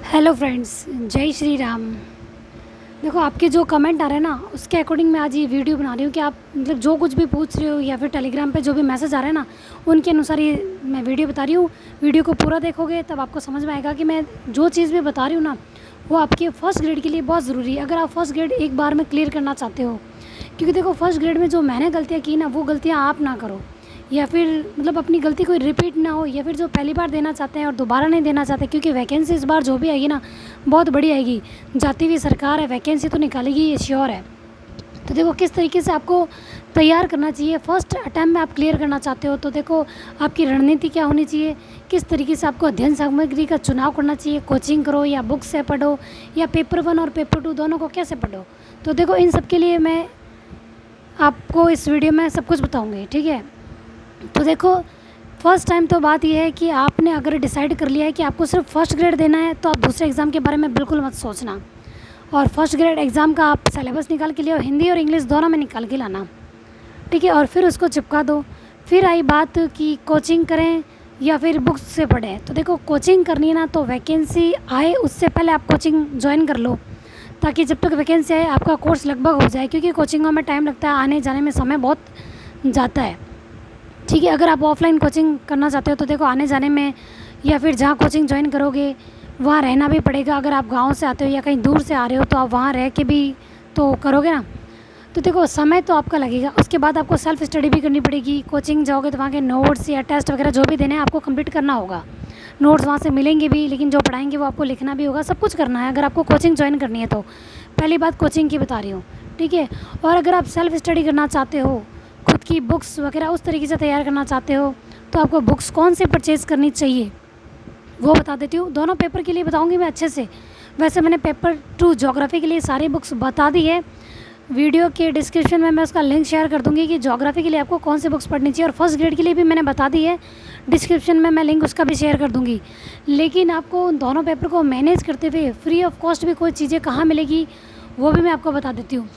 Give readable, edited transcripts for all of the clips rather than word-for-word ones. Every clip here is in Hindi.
हेलो फ्रेंड्स, जय श्री राम। देखो, आपके जो कमेंट आ रहे हैं ना, उसके अकॉर्डिंग मैं आज ये वीडियो बना रही हूँ कि आप मतलब जो कुछ भी पूछ रहे हो या फिर टेलीग्राम पे जो भी मैसेज आ रहे हैं ना, उनके अनुसार ये मैं वीडियो बता रही हूँ। वीडियो को पूरा देखोगे तब आपको समझ में आएगा कि मैं जो चीज़ भी बता रही हूँ ना, वो आपके फर्स्ट ग्रेड के लिए बहुत ज़रूरी है। अगर आप फर्स्ट ग्रेड एक बार में क्लियर करना चाहते हो, क्योंकि देखो फर्स्ट ग्रेड में जो मैंने गलतियाँ की ना, वो गलतियाँ आप ना करो, या फिर मतलब अपनी गलती कोई रिपीट ना हो, या फिर जो पहली बार देना चाहते हैं और दोबारा नहीं देना चाहते, क्योंकि वैकेंसी इस बार जो भी आएगी ना, बहुत बड़ी आएगी। जाती हुई सरकार है, वैकेंसी तो निकालेगी, ये श्योर है। तो देखो किस तरीके से आपको तैयार करना चाहिए। फर्स्ट अटैम्प्ट में आप क्लियर करना चाहते हो तो देखो आपकी रणनीति क्या होनी चाहिए, किस तरीके से आपको अध्ययन सामग्री का चुनाव करना चाहिए। कोचिंग करो या बुक से पढ़ो, या पेपर 1 और पेपर 2 दोनों को कैसे पढ़ो। तो देखो इन सब के लिए मैं आपको इस वीडियो में सब कुछ बताऊँगी, ठीक है। तो देखो फर्स्ट टाइम तो बात यह है कि आपने अगर डिसाइड कर लिया है कि आपको सिर्फ फर्स्ट ग्रेड देना है, तो आप दूसरे एग्ज़ाम के बारे में बिल्कुल मत सोचना। और फर्स्ट ग्रेड एग्ज़ाम का आप सिलेबस निकाल के लिए हिंदी और इंग्लिश दोनों में निकाल के लाना, ठीक है। और फिर उसको चिपका दो। फिर आई बात कि कोचिंग करें या फिर बुक्स से पढ़ें। तो देखो कोचिंग करनी है ना, तो वैकेंसी आए उससे पहले आप कोचिंग ज्वाइन कर लो, ताकि जब तक वैकेंसी आए आपका कोर्स लगभग हो जाए, क्योंकि कोचिंगों में टाइम लगता है, आने जाने में समय बहुत जाता है, ठीक है। अगर आप ऑफलाइन कोचिंग करना चाहते हो तो देखो आने जाने में या फिर जहाँ कोचिंग ज्वाइन करोगे वहाँ रहना भी पड़ेगा। अगर आप गांव से आते हो या कहीं दूर से आ रहे हो तो आप वहाँ रह के भी तो करोगे ना। तो देखो समय तो आपका लगेगा। उसके बाद आपको सेल्फ स्टडी भी करनी पड़ेगी। कोचिंग जाओगे तो वहाँ के नोट्स या टेस्ट वगैरह जो भी देने हैं आपको कंप्लीट करना होगा। नोट्स वहाँ से मिलेंगे भी, लेकिन जो पढ़ाएंगे वो आपको लिखना भी होगा। सब कुछ करना है अगर आपको कोचिंग ज्वाइन करनी है तो। पहली बात कोचिंग की बता रही हूँ, ठीक है। और अगर आप सेल्फ स्टडी करना चाहते हो, खुद की बुक्स वगैरह उस तरीके से तैयार करना चाहते हो, तो आपको बुक्स कौन से परचेज़ करनी चाहिए वो बता देती हूँ। दोनों पेपर के लिए बताऊँगी मैं अच्छे से। वैसे मैंने पेपर 2 ज्योग्राफी के लिए सारी बुक्स बता दी है। वीडियो के डिस्क्रिप्शन में मैं उसका लिंक शेयर कर दूँगी कि ज्योग्राफी के लिए आपको कौन सी बुक्स पढ़नी चाहिए। और फर्स्ट ग्रेड के लिए भी मैंने बता दी है, डिस्क्रिप्शन में मैं लिंक उसका भी शेयर कर दूँगी। लेकिन आपको उन दोनों पेपर को मैनेज करते हुए फ्री ऑफ कॉस्ट भी कोई चीज़ें कहाँ मिलेगी वो भी मैं आपको बता देती हूँ।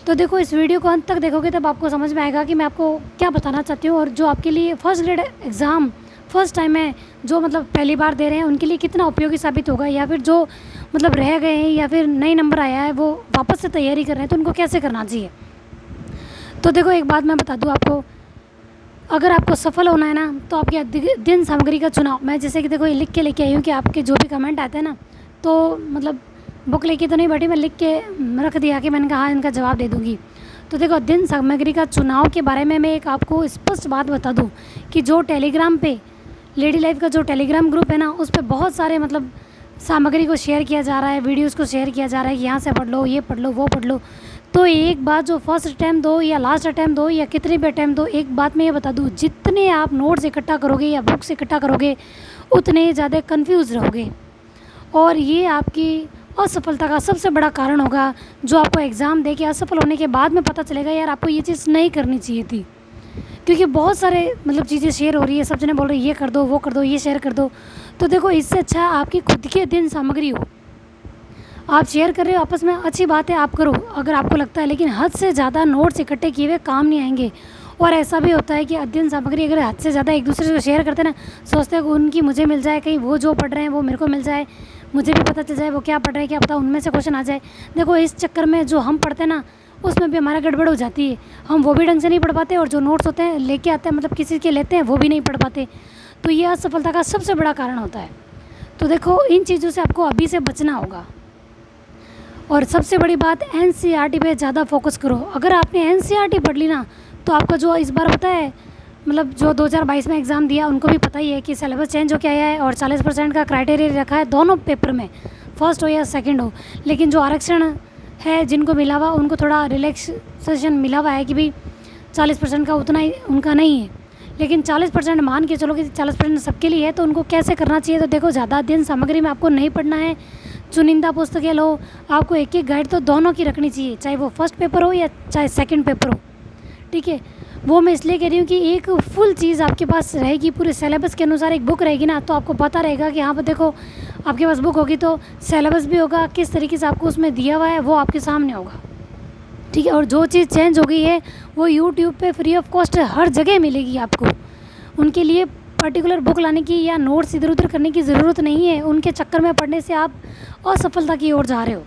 तो देखो इस वीडियो को अंत तक देखोगे तब आपको समझ में आएगा कि मैं आपको क्या बताना चाहती हूँ, और जो आपके लिए first grade exam first time है, जो मतलब पहली बार दे रहे हैं, उनके लिए कितना उपयोगी साबित होगा। या फिर जो मतलब रह गए हैं या फिर नई नंबर आया है वो वापस से तैयारी कर रहे हैं, तो उनको कैसे करना चाहिए। तो देखो एक बात मैं बता दूँ आपको, अगर आपको सफल होना है ना, तो आपके अध्ययन सामग्री का चुनाव, मैं जैसे कि देखो ये लिख के लेके आई हूँ कि आपके जो भी कमेंट आते हैं ना, तो मतलब बुक लेके तो नहीं बैठी, मैं लिख के रख दिया कि मैंने कहा हाँ इनका जवाब दे दूँगी। तो देखो अध्ययन सामग्री का चुनाव के बारे में मैं एक आपको स्पष्ट बात बता दूँ कि जो टेलीग्राम पे लेडी लाइफ का जो टेलीग्राम ग्रुप है ना, उस पर बहुत सारे मतलब सामग्री को शेयर किया जा रहा है, वीडियोज़ को शेयर किया जा रहा है कि यहाँ से पढ़ लो, ये पढ़ लो, वो पढ़ लो। तो एक बात, जो फर्स्ट अटैम्प्ट दो या लास्ट अटैम्प्ट दो या कितने भी अटैम्प्ट दो, एक बात मैं ये बता दूँ, जितने आप नोट्स इकट्ठा करोगे या बुक्स इकट्ठा करोगे उतने ज़्यादा कन्फ्यूज़ रहोगे, और ये आपकी असफलता का सबसे बड़ा कारण होगा। जो आपको एग्ज़ाम दे के असफल होने के बाद में पता चलेगा यार आपको ये चीज़ नहीं करनी चाहिए थी, क्योंकि बहुत सारे मतलब चीज़ें शेयर हो रही है, सब जने बोल रहे हैं ये कर दो, वो कर दो, ये शेयर कर दो। तो देखो इससे अच्छा आपकी खुद की अध्ययन सामग्री हो, आप शेयर कर रहे हो आपस में, अच्छी बात है, आप करो अगर आपको लगता है, लेकिन हद से ज़्यादा नोट्स इकट्ठे किए हुए काम नहीं आएंगे। और ऐसा भी होता है कि अध्ययन सामग्री अगर हद से ज़्यादा एक दूसरे को शेयर करते हैं ना, सोचते हैं कि उनकी मुझे मिल जाए, कहीं वो जो पढ़ रहे हैं वो मेरे को मिल जाए, मुझे भी पता चल जाए वो क्या पढ़ रहे हैं, क्या पता उनमें से क्वेश्चन आ जाए। देखो इस चक्कर में जो हम पढ़ते हैं ना, उसमें भी हमारा गड़बड़ हो जाती है, हम वो भी ढंग से नहीं पढ़ पाते, और जो नोट्स होते हैं लेके आते हैं मतलब किसी के लेते हैं वो भी नहीं पढ़ पाते। तो ये असफलता का सबसे बड़ा कारण होता है। तो देखो इन चीज़ों से आपको अभी से बचना होगा। और सबसे बड़ी बात, एनसीईआरटी पे ज़्यादा फोकस करो। अगर आपने एनसीईआरटी पढ़ ली ना, तो आपका जो इस बार पता है, मतलब जो 2022 में एग्ज़ाम दिया उनको भी पता ही है कि सिलेबस चेंज हो के आया है, और 40% का क्राइटेरिया रखा है दोनों पेपर में, फर्स्ट हो या सेकंड हो। लेकिन जो आरक्षण है जिनको मिला हुआ, उनको थोड़ा रिलैक्सेशन मिला हुआ है कि भाई 40% का उतना ही उनका नहीं है। लेकिन 40% मान के चलो कि 40% सबके लिए है, तो उनको कैसे करना चाहिए। तो देखो ज़्यादा अध्ययन सामग्री में आपको नहीं पढ़ना है, चुनिंदा पुस्तकें लो। आपको एक एक गाइड तो दोनों की रखनी चाहिए, चाहे वो फर्स्ट पेपर हो या चाहे सेकंड पेपर हो, ठीक है। वो मैं इसलिए कह रही हूँ कि एक फुल चीज़ आपके पास रहेगी, पूरे सिलेबस के अनुसार एक बुक रहेगी ना, तो आपको पता रहेगा कि हाँ पर देखो आपके पास बुक होगी तो सिलेबस भी होगा, किस तरीके से आपको उसमें दिया हुआ है वो आपके सामने होगा, ठीक है। और जो चीज़ चेंज हो गई है वो यूट्यूब पे फ्री ऑफ कॉस्ट हर जगह मिलेगी आपको, उनके लिए पर्टिकुलर बुक लाने की या नोट्स इधर उधर करने की ज़रूरत नहीं है। उनके चक्कर में पढ़ने से आप असफलता की ओर जा रहे हो।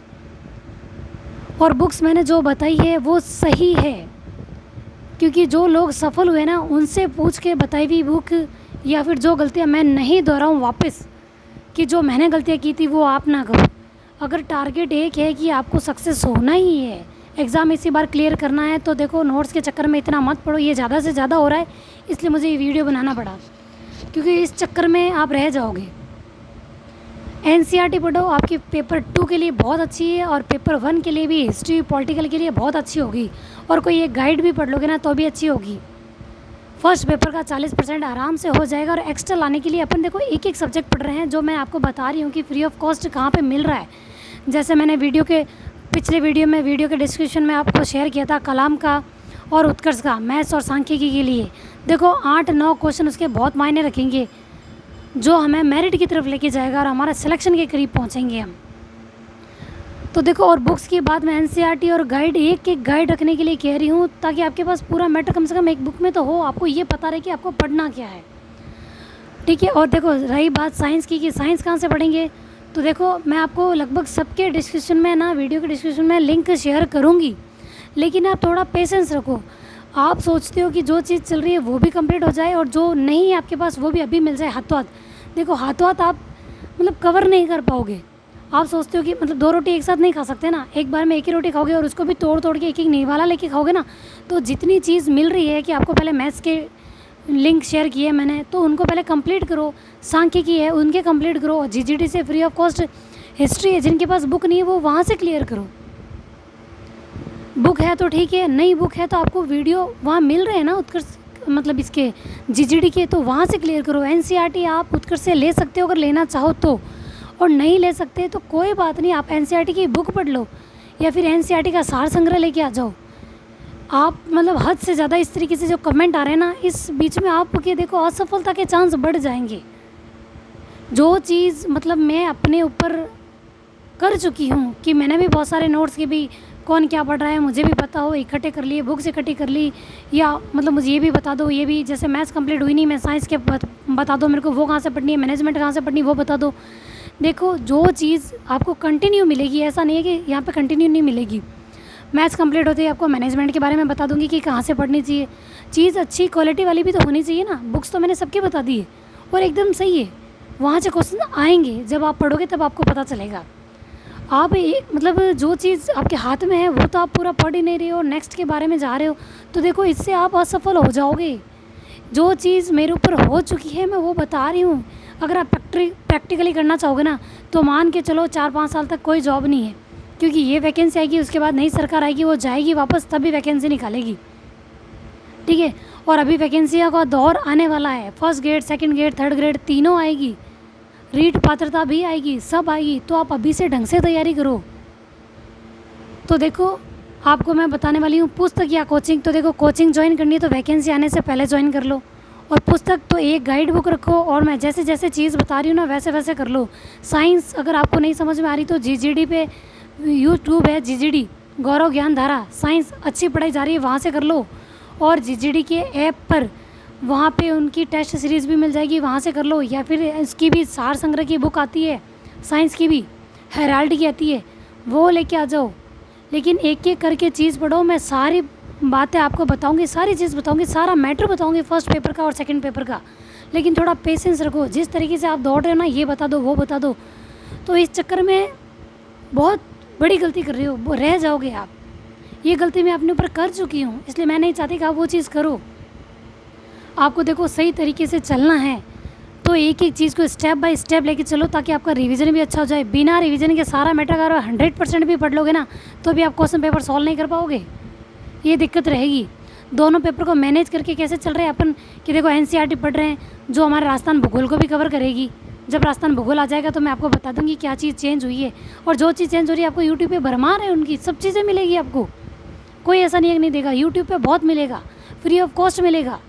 और बुक्स मैंने जो बताई है वो सही है, क्योंकि जो लोग सफल हुए ना उनसे पूछ के बताई हुई बुक, या फिर जो गलतियाँ मैं नहीं दोहराऊँ वापस, कि जो मैंने गलतियाँ की थी वो आप ना करो। अगर टारगेट एक है कि आपको सक्सेस होना ही है, एग्ज़ाम इसी बार क्लियर करना है, तो देखो नोट्स के चक्कर में इतना मत पढ़ो। ये ज़्यादा से ज़्यादा हो रहा है, इसलिए मुझे ये वीडियो बनाना पड़ा, क्योंकि इस चक्कर में आप रह जाओगे। एनसीईआरटी पढ़ो, आपकी पेपर 2 के लिए बहुत अच्छी है, और पेपर 1 के लिए भी, हिस्ट्री पॉलिटिकल के लिए बहुत अच्छी होगी। और कोई एक गाइड भी पढ़ लोगे ना तो भी अच्छी होगी। फर्स्ट पेपर का 40% आराम से हो जाएगा। और एक्स्ट्रा लाने के लिए अपन देखो एक एक सब्जेक्ट पढ़ रहे हैं, जो मैं आपको बता रही हूँ कि फ्री ऑफ कॉस्ट कहाँ पे मिल रहा है। जैसे मैंने पिछले वीडियो में वीडियो के डिस्क्रिप्शन में आपको शेयर किया था कलाम का और उत्कर्ष का, मैथ्स और सांख्यिकी के लिए। देखो 8-9 क्वेश्चन उसके बहुत मायने रखेंगे, जो हमें मेरिट की तरफ लेके जाएगा और हमारा सिलेक्शन के करीब पहुँचेंगे हम। तो देखो, और बुक्स की बात मैं एनसीईआरटी और गाइड एक एक गाइड रखने के लिए कह रही हूँ, ताकि आपके पास पूरा मैटर कम से कम एक बुक में तो हो, आपको ये पता रहे कि आपको पढ़ना क्या है। ठीक है। और देखो रही बात साइंस की, कि साइंस कहाँ से पढ़ेंगे, तो देखो मैं आपको लगभग सबके डिस्क्रिप्शन में ना, वीडियो के डिस्क्रिप्शन में लिंक शेयर करूँगी, लेकिन आप थोड़ा पेशेंस रखो। आप सोचते हो कि जो चीज़ चल रही है वो भी कंप्लीट हो जाए, और जो नहीं है आपके पास वो भी अभी मिल जाए हाथों हाथ। देखो हाथों हाथ आप मतलब कवर नहीं कर पाओगे। आप सोचते हो कि मतलब 2 रोटी एक साथ नहीं खा सकते ना, एक बार में एक ही रोटी खाओगे और उसको भी तोड़ तोड़ के एक एक निवाला लेके खाओगे ना। तो जितनी चीज़ मिल रही है, कि आपको पहले मैथ्स के लिंक शेयर किए मैंने, तो उनको पहले कंप्लीट करो। सांख्यिकी है उनके कंप्लीट करो। जीजीडी से फ्री ऑफ कॉस्ट हिस्ट्री है, जिनके पास बुक नहीं है वो वहाँ से क्लियर करो। बुक है तो ठीक है, नई बुक है तो आपको वीडियो वहाँ मिल रहे हैं ना उत्कर्ष, मतलब इसके जीजीडी के, तो वहाँ से क्लियर करो। एनसीईआरटी आप उत्कर्ष से ले सकते हो अगर लेना चाहो तो, और नहीं ले सकते तो कोई बात नहीं, आप एनसीईआरटी की बुक पढ़ लो, या फिर एनसीईआरटी का सार संग्रह लेके आ जाओ। आप मतलब हद से ज़्यादा इस तरीके से जो कमेंट आ रहे हैं ना, इस बीच में आपके देखो असफलता के चांस बढ़ जाएंगे। जो चीज़ मतलब मैं अपने ऊपर कर चुकी हूँ, कि मैंने भी बहुत सारे नोट्स के भी, कौन क्या पढ़ रहा है मुझे भी पता हो, इकट्ठे कर लिए, बुक्स इकट्ठी कर ली, या मतलब मुझे ये भी बता दो, ये भी जैसे मैथ्स कंप्लीट हुई नहीं, मैं साइंस के बता दो मेरे को, वो कहाँ से पढ़नी है, मैनेजमेंट कहाँ से पढ़नी है वो बता दो। देखो जो चीज़ आपको कंटिन्यू मिलेगी, ऐसा नहीं है कि यहाँ पे कंटिन्यू नहीं मिलेगी। मैथ्स कंप्लीट होते ही आपको मैनेजमेंट के बारे में बता दूंगी कि कहाँ से पढ़नी चाहिए। चीज़ अच्छी क्वालिटी वाली भी तो होनी चाहिए ना। बुक्स तो मैंने सबके बता दी है और एकदम सही है, वहाँ से क्वेश्चन आएंगे, जब आप पढ़ोगे तब आपको पता चलेगा। आप मतलब जो चीज़ आपके हाथ में है वो तो आप पूरा पढ़ ही नहीं रहे हो, नेक्स्ट के बारे में जा रहे हो, तो देखो इससे आप असफल हो जाओगे। जो चीज़ मेरे ऊपर हो चुकी है मैं वो बता रही हूँ। अगर आप प्रैक्टिकली करना चाहोगे ना, तो मान के चलो 4-5 साल तक कोई जॉब नहीं है, क्योंकि ये वैकेंसी आएगी, उसके बाद नई सरकार आएगी, वो जाएगी वापस, तभी वैकेंसी निकालेगी। ठीक है। और अभी वैकेंसियों का दौर आने वाला है, first grade, second grade, third grade तीनों आएगी, रीट पात्रता भी आएगी, सब आएगी। तो आप अभी से ढंग से तैयारी करो। तो देखो आपको मैं बताने वाली हूँ पुस्तक या कोचिंग। तो देखो कोचिंग ज्वाइन करनी है तो वैकेंसी आने से पहले ज्वाइन कर लो, और पुस्तक तो एक गाइड बुक रखो, और मैं जैसे जैसे चीज़ बता रही हूँ ना वैसे वैसे कर लो। साइंस अगर आपको नहीं समझ में आ रही तो जीजीडी पे यूट्यूब है, जीजीडी गौरव ज्ञान धारा, साइंस अच्छी पढ़ाई जा रही है, वहाँ से कर लो। और जीजीडी के ऐप पर वहाँ पे उनकी टेस्ट सीरीज़ भी मिल जाएगी, वहाँ से कर लो। या फिर इसकी भी सार संग्रह की बुक आती है, साइंस की भी हेराल्ड की आती है, वो लेके आ जाओ। लेकिन एक एक करके चीज़ पढ़ो। मैं सारी बातें आपको बताऊंगी, सारी चीज़ बताऊंगी, सारा मैटर बताऊंगी फर्स्ट पेपर का और सेकंड पेपर का। लेकिन थोड़ा पेशेंस रखो। जिस तरीके से आप दौड़ रहे हो ना, ये बता दो वो बता दो, तो इस चक्कर में बहुत बड़ी गलती कर रहे हो, वो रह जाओगे आप। ये गलती मैं अपने ऊपर कर चुकी हूँ, इसलिए मैं नहीं चाहती कि आप वो चीज़ करो। आपको देखो सही तरीके से चलना है तो एक एक चीज़ को स्टेप बाय स्टेप लेके चलो, ताकि आपका रिवीजन भी अच्छा हो जाए। बिना रिवीजन के सारा मैटर अगर 100% भी पढ़ लोगे ना, तो भी आप क्वेश्चन पेपर सॉल्व नहीं कर पाओगे, ये दिक्कत रहेगी। दोनों पेपर को मैनेज करके कैसे चल रहे हैं अपन, कि देखो एनसीईआरटी पढ़ रहे हैं जो हमारे राजस्थान भूगोल को भी कवर करेगी। जब राजस्थान भूगोल आ जाएगा तो मैं आपको बता दूंगी क्या चीज़ चेंज हुई है, और जो चीज़ चेंज हो रही है आपको यूट्यूब पे भरमार है, उनकी सब चीज़ें मिलेगी आपको। कोई ऐसा नहीं है कि नहीं देगा, यूट्यूब पे बहुत मिलेगा, फ्री ऑफ कॉस्ट मिलेगा।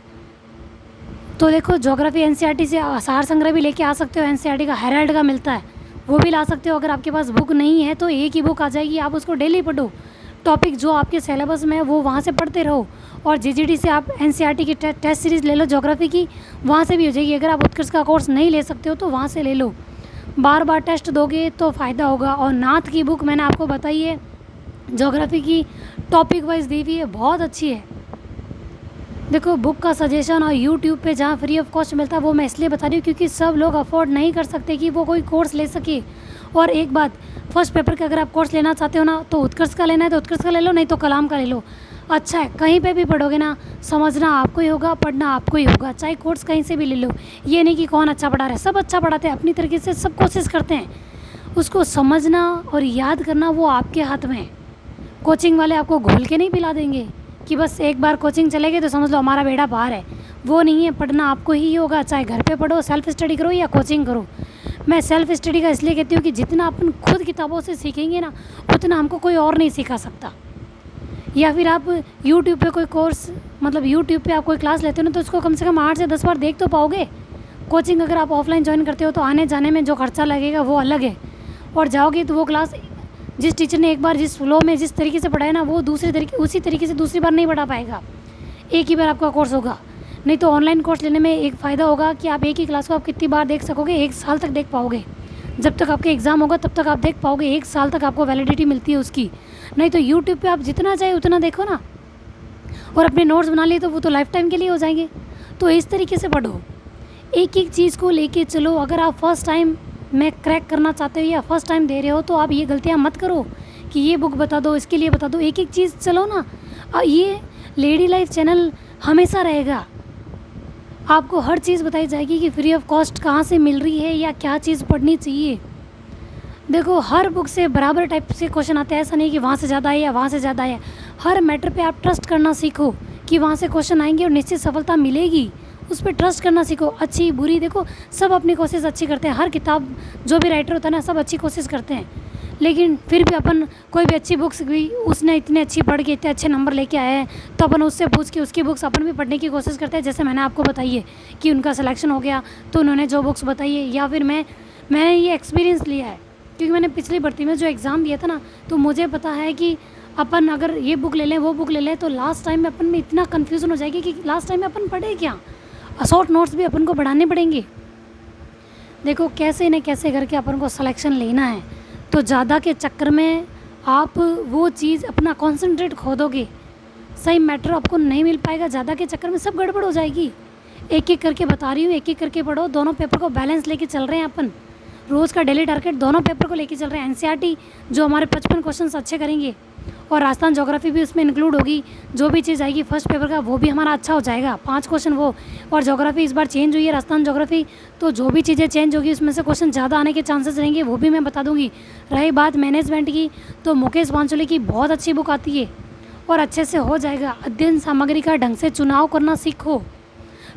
तो देखो ज्योग्राफी एनसीईआरटी से सार संग्रह भी लेके आ सकते हो, एनसीईआरटी का हेराल्ड का मिलता है, वो भी ला सकते हो। अगर आपके पास बुक नहीं है तो एक ही बुक आ जाएगी, आप उसको डेली पढ़ो। टॉपिक जो आपके सिलेबस में है वो वहाँ से पढ़ते रहो। और जीजीडी से आप एनसीईआरटी की टेस्ट सीरीज़ ले लो ज्योग्राफी की, वहाँ से भी हो जाएगी। अगर आप उत्कर्ष का कोर्स नहीं ले सकते हो तो वहाँ से ले लो, बार बार टेस्ट दोगे तो फ़ायदा होगा। और नाथ की बुक मैंने आपको बताई है, ज्योग्राफी की टॉपिक वाइज दी हुई है, बहुत अच्छी है। देखो बुक का सजेशन और यूट्यूब पे जहाँ फ्री ऑफ कॉस्ट मिलता है वो मैं इसलिए बता रही हूँ क्योंकि सब लोग अफोर्ड नहीं कर सकते कि वो कोई कोर्स ले सके। और एक बात, फर्स्ट पेपर का अगर आप कोर्स लेना चाहते हो ना तो उत्कर्ष का लेना है तो उत्कर्ष का ले लो, नहीं तो कलाम का ले लो। अच्छा है, कहीं पे भी पढ़ोगे ना समझना आपको ही होगा, पढ़ना आपको ही होगा, चाहे कोर्स कहीं से भी ले लो। ये नहीं कि कौन अच्छा पढ़ा रहा है, सब अच्छा पढ़ाते हैं, अपनी तरीके से सब कोशिश करते हैं। उसको समझना और याद करना वो आपके हाथ में है। कोचिंग वाले आपको घोल के नहीं पिला देंगे कि बस एक बार कोचिंग चले गए तो समझ लो हमारा बेड़ा पार है, वो नहीं है। पढ़ना आपको ही होगा, चाहे घर पे पढ़ो, सेल्फ स्टडी करो या कोचिंग करो। मैं सेल्फ स्टडी का इसलिए कहती हूँ कि जितना अपन खुद किताबों से सीखेंगे ना उतना हमको कोई और नहीं सिखा सकता। या फिर आप यूट्यूब पे कोई कोर्स, मतलब यूट्यूब पे आप कोई क्लास लेते हो ना तो उसको कम से कम 8 से 10 बार देख तो पाओगे। कोचिंग अगर आप ऑफलाइन ज्वाइन करते हो तो आने जाने में जो खर्चा लगेगा वो अलग है, और जाओगे तो वो क्लास जिस टीचर ने एक बार जिस फ्लो में जिस तरीके से पढ़ाया ना वो उसी तरीके से दूसरी बार नहीं पढ़ा पाएगा। एक ही बार आपका कोर्स होगा। नहीं तो ऑनलाइन कोर्स लेने में एक फ़ायदा होगा कि आप एक ही क्लास को आप कितनी बार देख सकोगे, 1 साल तक देख पाओगे। जब तक आपके एग्ज़ाम होगा तब तक आप देख पाओगे, 1 साल तक आपको वैलिडिटी मिलती है उसकी। नहीं तो यूट्यूब पे आप जितना चाहे उतना देखो ना, और अपने नोट्स बना लिए तो वो तो लाइफ टाइम के लिए हो जाएंगे। तो इस तरीके से पढ़ो, एक एक चीज़ को लेके चलो। अगर आप फर्स्ट टाइम में क्रैक करना चाहते हो या फर्स्ट टाइम दे रहे हो तो आप ये गलतियाँ मत करो कि ये बुक बता दो, इसके लिए बता दो। एक एक चीज़ चलो ना। ये लेडी लाइफ चैनल हमेशा रहेगा, आपको हर चीज़ बताई जाएगी कि फ्री ऑफ कॉस्ट कहाँ से मिल रही है या क्या चीज़ पढ़नी चाहिए। देखो हर बुक से बराबर टाइप से क्वेश्चन आते हैं, ऐसा नहीं कि वहाँ से ज़्यादा है या वहाँ से ज़्यादा है। हर मैटर पे आप ट्रस्ट करना सीखो कि वहाँ से क्वेश्चन आएंगे और निश्चित सफलता मिलेगी, उस पर ट्रस्ट करना सीखो। अच्छी बुरी देखो सब अपनी कोशिश अच्छी करते हैं, हर किताब जो भी राइटर होता है ना सब अच्छी कोशिश करते हैं, लेकिन फिर भी अपन कोई भी अच्छी बुक्स भी उसने इतनी अच्छी पढ़ के इतने अच्छे नंबर लेके आए हैं तो अपन उससे पूछ के उसकी बुक्स अपन भी पढ़ने की कोशिश करते हैं। जैसे मैंने आपको बताई है कि उनका सिलेक्शन हो गया तो उन्होंने जो बुक्स बताई है, या फिर मैंने ये एक्सपीरियंस लिया है क्योंकि मैंने पिछली भर्ती में जो एग्ज़ाम दिया था ना तो मुझे पता है कि अपन अगर ये बुक ले लें वो बुक ले लें तो लास्ट टाइम में अपन में इतना कन्फ्यूज़न हो जाएगी कि लास्ट टाइम में अपन पढ़े क्या। शॉर्ट नोट्स भी अपन को बढ़ाने पड़ेंगे। देखो कैसे न कैसे करके अपन को सिलेक्शन लेना है, तो ज़्यादा के चक्कर में आप वो चीज़ अपना कॉन्सेंट्रेट खो दोगे, सही मैटर आपको नहीं मिल पाएगा। ज़्यादा के चक्कर में सब गड़बड़ हो जाएगी। एक एक करके बता रही हूँ, एक एक करके पढ़ो। दोनों पेपर को बैलेंस लेके चल रहे हैं अपन, रोज़ का डेली टारगेट दोनों पेपर को लेके चल रहे हैं। एनसीईआरटी जो हमारे 55 क्वेश्चन अच्छे करेंगे और राजस्थान ज्योग्राफी भी उसमें इंक्लूड होगी। जो भी चीज़ आएगी फर्स्ट पेपर का वो भी हमारा अच्छा हो जाएगा, 5 क्वेश्चन वो। और ज्योग्राफी इस बार चेंज हुई है राजस्थान ज्योग्राफी, तो जो भी चीज़ें चेंज होगी उसमें से क्वेश्चन ज़्यादा आने के चांसेस रहेंगे, वो भी मैं बता दूंगी। रही बात मैनेजमेंट की, तो मुकेश पांचोली की बहुत अच्छी बुक आती है और अच्छे से हो जाएगा। अध्ययन सामग्री का ढंग से चुनाव करना सीखो,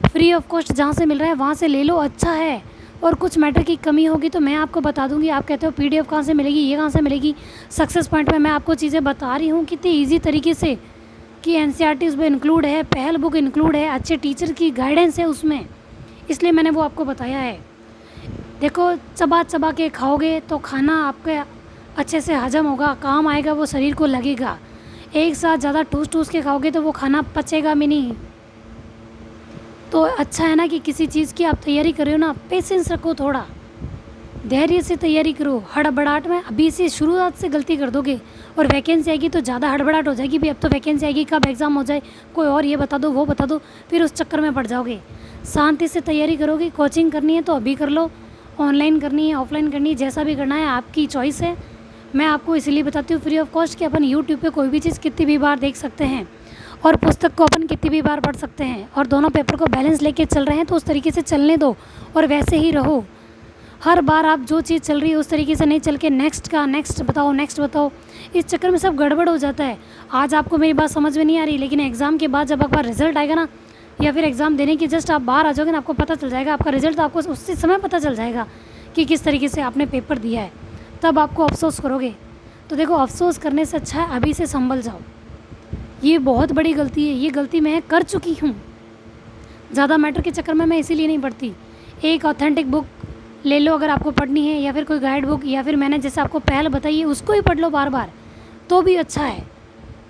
फ्री ऑफ कॉस्ट जहाँ से मिल रहा है वहाँ से ले लो, अच्छा है। और कुछ मैटर की कमी होगी तो मैं आपको बता दूंगी। आप कहते हो पीडीएफ कहाँ से मिलेगी, ये कहाँ से मिलेगी, सक्सेस पॉइंट में मैं आपको चीज़ें बता रही हूँ कितनी ईजी तरीके से कि एनसीईआरटी उसमें इंक्लूड है, पहल बुक इंक्लूड है, अच्छे टीचर की गाइडेंस है उसमें, इसलिए मैंने वो आपको बताया है। देखो चबा चबा के खाओगे तो खाना आपके अच्छे से हजम होगा, काम आएगा, वो शरीर को लगेगा। एक साथ ज़्यादा ठूस ठूस के खाओगे तो वो खाना पचेगा भी नहीं। तो अच्छा है ना कि किसी चीज़ की आप तैयारी कर रहे हो ना, पेशेंस रखो, थोड़ा धैर्य से तैयारी करो। हड़बड़ाहट में अभी से शुरुआत से गलती कर दोगे और वैकेंसी आएगी तो ज़्यादा हड़बड़ाहट हो जाएगी, भी अब तो वैकेंसी आएगी, कब एग्ज़ाम हो जाए, कोई और ये बता दो वो बता दो, फिर उस चक्कर में पड़ जाओगे। शांति से तैयारी करोगे। कोचिंग करनी है तो अभी कर लो, ऑनलाइन करनी है ऑफलाइन करनी है, जैसा भी करना है आपकी चॉइस है। मैं आपको इसलिए बताती हूँ फ्री ऑफ कॉस्ट कि अपन यूट्यूब पे कोई भी चीज़ कितनी भी बार देख सकते हैं और पुस्तक को अपन कितनी भी बार पढ़ सकते हैं, और दोनों पेपर को बैलेंस लेके चल रहे हैं तो उस तरीके से चलने दो और वैसे ही रहो। हर बार आप जो चीज़ चल रही है उस तरीके से नहीं चल के नेक्स्ट बताओ, नेक्स्ट बताओ, इस चक्कर में सब गड़बड़ हो जाता है। आज आपको मेरी बात समझ में नहीं आ रही, लेकिन एग्ज़ाम के बाद जब आपका रिजल्ट आएगा ना, या फिर एग्ज़ाम देने की जस्ट आप बाहर आ जाओगे ना, आपको पता चल जाएगा आपका रिजल्ट, तो आपको उसी समय पता चल जाएगा कि किस तरीके से आपने पेपर दिया है, तब आपको अफसोस करोगे। तो देखो अफसोस करने से अच्छा है अभी से संभल जाओ। ये बहुत बड़ी गलती है, ये गलती मैं कर चुकी हूँ। ज़्यादा मैटर के चक्कर में मैं इसीलिए नहीं पढ़ती। एक ऑथेंटिक बुक ले लो अगर आपको पढ़नी है, या फिर कोई गाइड बुक, या फिर मैंने जैसे आपको पहल बताई है उसको ही पढ़ लो बार बार, तो भी अच्छा है।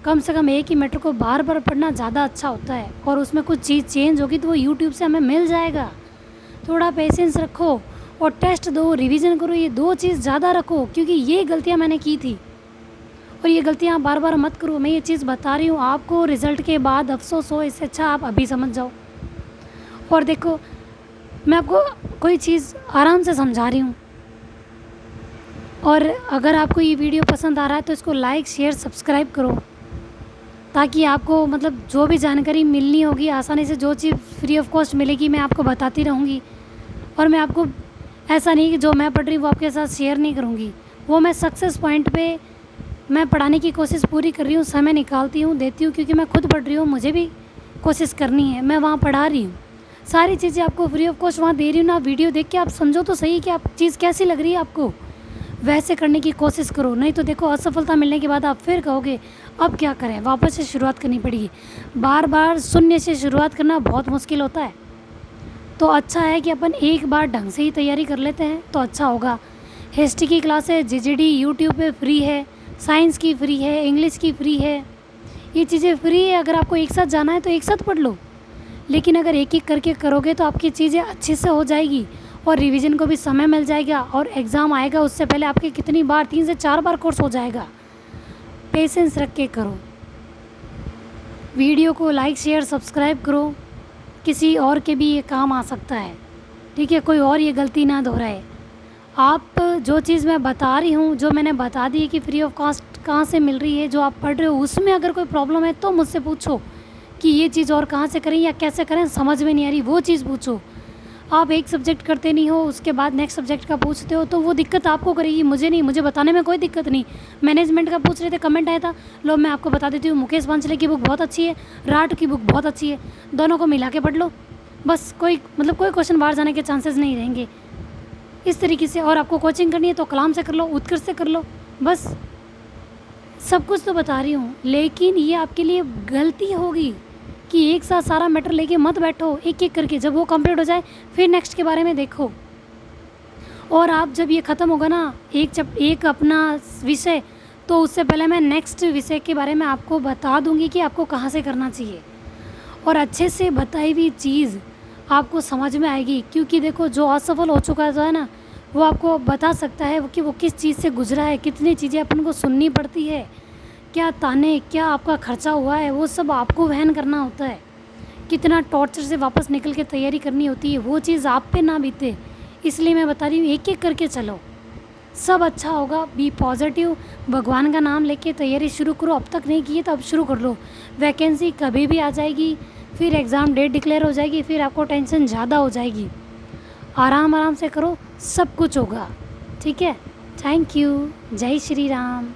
कम से कम एक ही मैटर को बार बार पढ़ना ज़्यादा अच्छा होता है, और उसमें कुछ चीज़ चेंज होगी तो वो यूट्यूब से हमें मिल जाएगा। थोड़ा पेशेंस रखो और टेस्ट दो, रिवीजन करो, ये 2 चीज़ ज़्यादा रखो, क्योंकि ये गलतियाँ मैंने की थी और ये गलतियाँ आप बार बार मत करो। मैं ये चीज़ बता रही हूँ, आपको रिज़ल्ट के बाद अफसोस हो, इससे अच्छा आप अभी समझ जाओ। और देखो, मैं आपको कोई चीज़ आराम से समझा रही हूँ, और अगर आपको ये वीडियो पसंद आ रहा है तो इसको लाइक, शेयर, सब्सक्राइब करो, ताकि आपको मतलब जो भी जानकारी मिलनी होगी आसानी से, जो चीज़ फ्री ऑफ कॉस्ट मिलेगी मैं आपको बताती रहूँगी। और मैं आपको ऐसा नहीं कि जो मैं पढ़ रही हूँ वो आपके साथ शेयर नहीं करूँगी, वो मैं सक्सेस पॉइंट पे मैं पढ़ाने की कोशिश पूरी कर रही हूँ, समय निकालती हूँ, देती हूँ, क्योंकि मैं खुद पढ़ रही हूँ, मुझे भी कोशिश करनी है, मैं वहाँ पढ़ा रही हूँ। सारी चीज़ें आपको फ्री ऑफ कॉस्ट वहाँ दे रही हूँ ना। वीडियो देख के आप समझो तो सही कि आप चीज़ कैसी लग रही है आपको, वैसे करने की कोशिश करो। नहीं तो देखो, असफलता मिलने के बाद आप फिर कहोगे अब क्या करें, वापस से शुरुआत करनी पड़ेगी। बार बार शून्य से शुरुआत करना बहुत मुश्किल होता है, तो अच्छा है कि अपन एक बार ढंग से ही तैयारी कर लेते हैं तो अच्छा होगा। हिस्ट्री की क्लास है, जीजीडी यूट्यूब पे फ्री है, साइंस की फ्री है, इंग्लिश की फ्री है, ये चीज़ें फ्री है। अगर आपको एक साथ जाना है तो एक साथ पढ़ लो, लेकिन अगर एक एक करके करोगे तो आपकी चीज़ें अच्छे से हो जाएगी और रिवीजन को भी समय मिल जाएगा, और एग्ज़ाम आएगा उससे पहले आपके कितनी बार 3 से 4 बार कोर्स हो जाएगा। पेशेंस रख के करो। वीडियो को लाइक, शेयर, सब्सक्राइब करो, किसी और के भी ये काम आ सकता है, ठीक है, कोई और ये गलती ना दोहराए। आप जो चीज़ मैं बता रही हूँ, जो मैंने बता दी है कि फ्री ऑफ कॉस्ट कहाँ से मिल रही है, जो आप पढ़ रहे हो उसमें अगर कोई प्रॉब्लम है तो मुझसे पूछो कि ये चीज़ और कहाँ से करें या कैसे करें, समझ में नहीं आ रही वो चीज़ पूछो। आप एक सब्जेक्ट करते नहीं हो, उसके बाद नेक्स्ट सब्जेक्ट का पूछते हो, तो वो दिक्कत आपको करेगी, मुझे नहीं। मुझे बताने में कोई दिक्कत नहीं। मैनेजमेंट का पूछ रहे थे, कमेंट आया था, लो मैं आपको बता देती हूँ, मुकेश पांचले की बुक बहुत अच्छी है, राठ की बुक बहुत अच्छी है, दोनों को मिला के पढ़ लो, बस कोई कोई क्वेश्चन बाहर जाने के चांसेस नहीं रहेंगे इस तरीके से। और आपको कोचिंग करनी है तो कलाम से कर लो, उत्कर्ष से कर लो, बस सब कुछ तो बता रही हूँ। लेकिन ये आपके लिए गलती होगी कि एक साथ सारा मैटर लेके मत बैठो, एक एक करके, जब वो कंप्लीट हो जाए फिर नेक्स्ट के बारे में देखो। और आप जब ये ख़त्म होगा ना एक अपना विषय, तो उससे पहले मैं नेक्स्ट विषय के बारे में आपको बता दूंगी कि आपको कहाँ से करना चाहिए, और अच्छे से बताई हुई चीज़ आपको समझ में आएगी। क्योंकि देखो, जो असफल हो चुका है ना, वो आपको बता सकता है कि वो किस चीज़ से गुजरा है, कितनी चीज़ें अपन को सुननी पड़ती है, क्या ताने, क्या आपका खर्चा हुआ है, वो सब आपको वहन करना होता है, कितना टॉर्चर से वापस निकल के तैयारी करनी होती है, वो चीज़ आप पे ना बीते। इसलिए मैं बता रही हूँ, एक एक करके चलो, सब अच्छा होगा। बी पॉजिटिव, भगवान का नाम लेके तैयारी शुरू करो। अब तक नहीं की है तो अब शुरू कर लो। वैकेंसी कभी भी आ जाएगी, फिर एग्ज़ाम डेट डिक्लेयर हो जाएगी, फिर आपको टेंशन ज़्यादा हो जाएगी। आराम आराम से करो, सब कुछ होगा, ठीक है। Thank you. जय श्री राम।